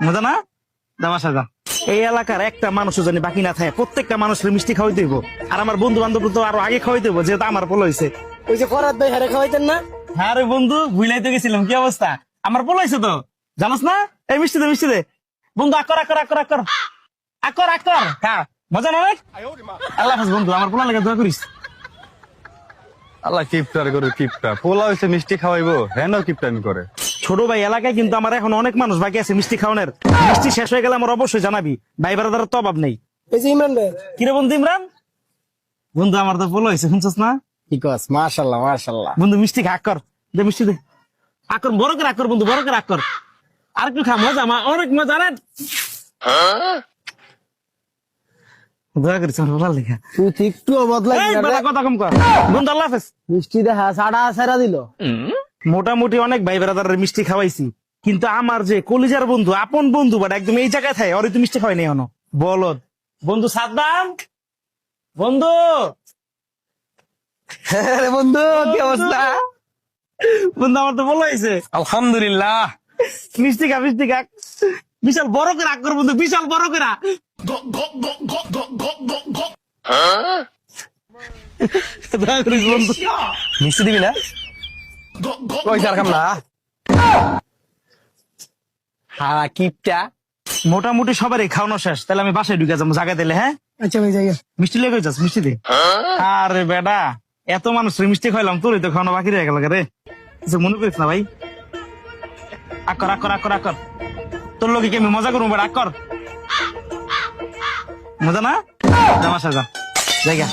মজা না? তামাশা যা। এই এলাকার একটা মানুষও জানি বাকি না থাকে, প্রত্যেকটা মানুষের মিষ্টি খাওয়াই দেবো। আর আমার বন্ধু বান্ধব তো আরো আগে খাওয়াই দেবো, যেহেতু আমার পোলো হয়েছে। ওই যে ফরাদ ভাই হারে খাওয়াইতেন না? হ্যাঁ রে বন্ধু, ভুলাইতে গেছিলাম। কি অবস্থা? আমার পোলো হয়েছে তো, জানাস না? এই মিষ্টি দে, মিষ্টি দে বন্ধু। আকর আকর আকর আকর আকর আকর খা, মজা না অনেক? আল্লাহ হাফেজ বন্ধু, আমার পোলা লেগে দোয়া করিস। আল্লাহ কিপটার করে কিপটা, পোলা হয়েছে মিষ্টি খাওয়াইবো, হেন কিপটামি করে। ছোট ভাই, এলাকায় কিন্তু আমার এখন অনেক মানুষ বাকি আছে মিষ্টি খাওয়ানোর। মিষ্টি শেষ হয়ে গেলে আমার অবশ্যই জানাবি, ভাই বারাদার তো অভাব নেই। এই যে ইমরান ভাই। কিরে বন্ধু ইমরান, বন্ধু আমার তো পোলো হয়েছে, শুনছস না? কি কস? মাশাআল্লাহ মাশাআল্লাহ। বন্ধু মিষ্টি খা, আকর দে, মিষ্টি দে। আকর বড় করে আকর বন্ধু, বড় করে আকর। আর একটু খা, মজা অনেক মজা রে। দোয়া করিস আমার ভালো লেখা। তুই তো একটু বদলাই এই বেটা, কথা কম কর বন্ধু। আল্লাহ হাফেজ। মিষ্টি দেখা সাড়া সারা দিল। মোটামুটি অনেক ভাই বেড়াদারের মিষ্টি খাওয়াইছি, কিন্তু আমার যে কলিজার বন্ধু, আপন বন্ধু, বাট একদম এই জায়গায় থাকে, ওরই তো মিষ্টি খাওয়াই নেই এখনো। বলদ বন্ধু সাদ্দাম, বন্ধু আরে বন্ধু কি অবস্থা? বন্ধু আমার তো বলা হয়েছে। আলহামদুলিল্লাহ। মিষ্টি খা, মিষ্টি খা। বিশাল বড় করে আকর বন্ধু, বিশাল বড় করে। দয়া করিস বন্ধু। মিষ্টি দিবি না? ওই কারখাম না। হ্যাঁ কিপটা। মোটামুটি সবারই খাওয়ানো শেষ, তাহলে আমি বাসায় ঢুকে যাবো জায়গা দিলে। হ্যাঁ আচ্ছা ভাই যাই। মিষ্টি লেগে যাস, মিষ্টি দে। আরে বেটা, এত মানুষ মিষ্টি খাইলাম, তোরই তো খাওয়ানো বাকি রয়ে গেল রে। কিছু মনে করিস না ভাই। আকর আকর আকর আকর, তোর লোকে কি আমি মজা করবো বেটা? আকর, মজা না? জামা সাজা জায়গা।